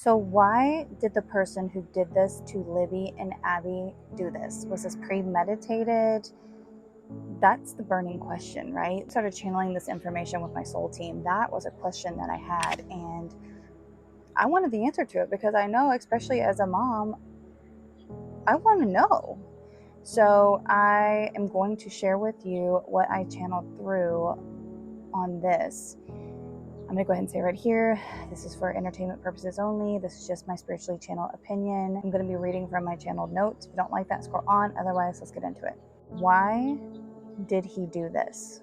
So why did the person who did this to Libby and Abby do this? Was this premeditated? That's the burning question, right? I started channeling this information with my soul team. That was a question that I had, and I wanted the answer to it because I know, especially as a mom, I want to know. So I am going to share with you what I channeled through on this. I'm going to go ahead and say right here, this is for entertainment purposes only. This is just my spiritually channeled opinion. I'm going to be reading from my channeled notes. If you don't like that, scroll on. Otherwise, let's get into it. Why did he do this?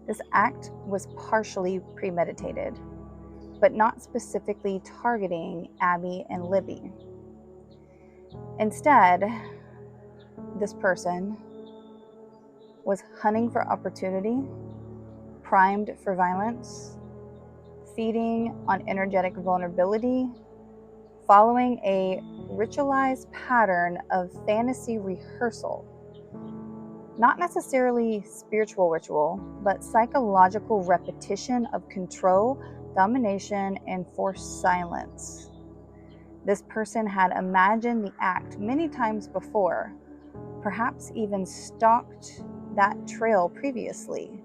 This act was partially premeditated, but not specifically targeting Abby and Libby. Instead, this person was hunting for opportunity, primed for violence, feeding on energetic vulnerability, following a ritualized pattern of fantasy rehearsal. Not necessarily spiritual ritual, but psychological repetition of control, domination, and forced silence. This person had imagined the act many times before, perhaps even stalked that trail previously.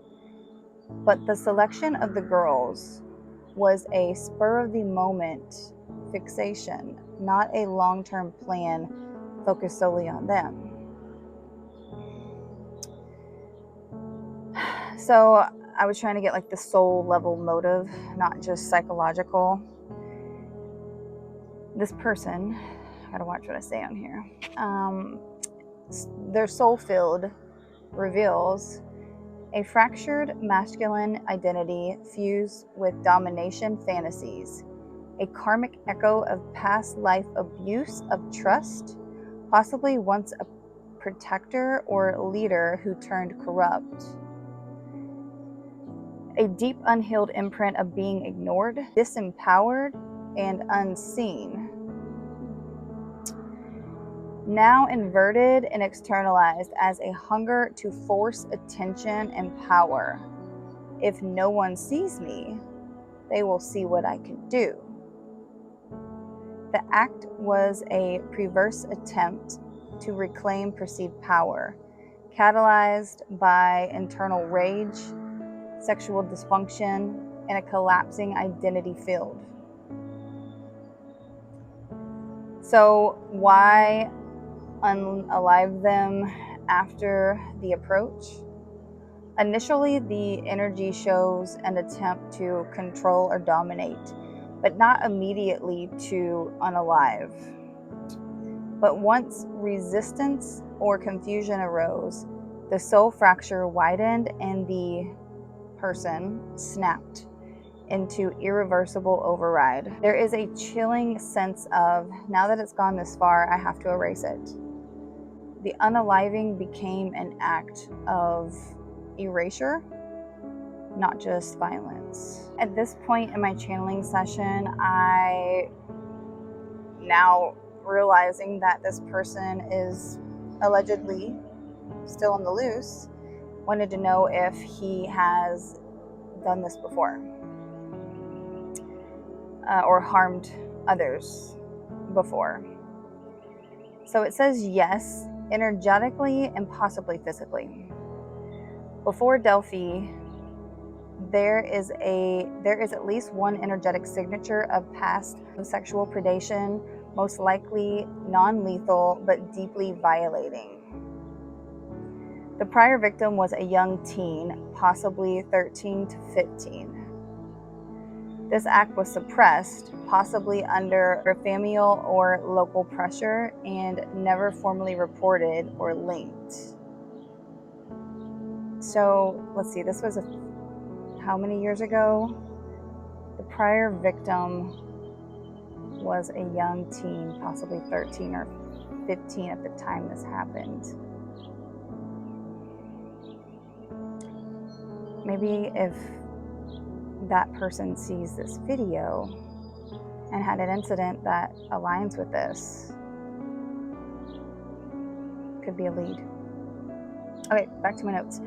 But the selection of the girls was a spur-of-the-moment fixation, not a long-term plan focused solely on them. So I was trying to get like the soul level motive, not just psychological. This person, I gotta watch what I say on here. Their soul field reveals a fractured masculine identity fused with domination fantasies, a karmic echo of past life abuse of trust, possibly once a protector or leader who turned corrupt. A deep unhealed imprint of being ignored, disempowered, and unseen. Now inverted and externalized as a hunger to force attention and power. If no one sees me, they will see what I can do. The act was a perverse attempt to reclaim perceived power, catalyzed by internal rage, sexual dysfunction, and a collapsing identity field. So why unalive them after the approach? Initially, the energy shows an attempt to control or dominate, but not immediately to unalive. But once resistance or confusion arose, the soul fracture widened and the person snapped into irreversible override. There is a chilling sense of, now that it's gone this far, I have to erase it. The unaliving became an act of erasure, not just violence. At this point in my channeling session, I now realizing that this person is allegedly still on the loose, wanted to know if he has done this before or harmed others before. So it says yes, energetically and possibly physically. Before Delphi, there is at least one energetic signature of past sexual predation, most likely non-lethal but deeply violating. The prior victim was a young teen, possibly 13 to 15. This act was suppressed, possibly under familial or local pressure, and never formally reported or linked. So let's see, this was how many years ago? The prior victim was a young teen, possibly 13 or 15 at the time this happened. Maybe if that person sees this video and had an incident that aligns with this, could be a lead. Okay, back to my notes.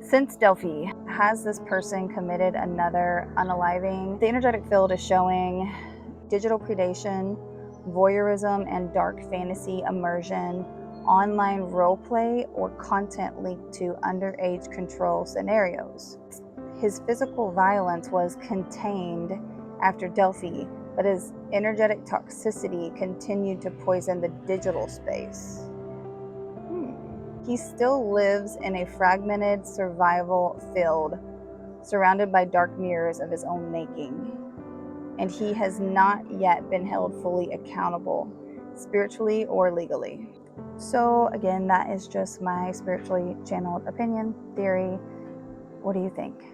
Since Delphi, has this person committed another unaliving? The energetic field is showing digital predation, voyeurism and dark fantasy immersion, online roleplay, or content linked to underage control scenarios. His physical violence was contained after Delphi, but his energetic toxicity continued to poison the digital space. He still lives in a fragmented survival field, surrounded by dark mirrors of his own making. And he has not yet been held fully accountable, spiritually or legally. So, again, that is just my spiritually channeled opinion, theory. What do you think?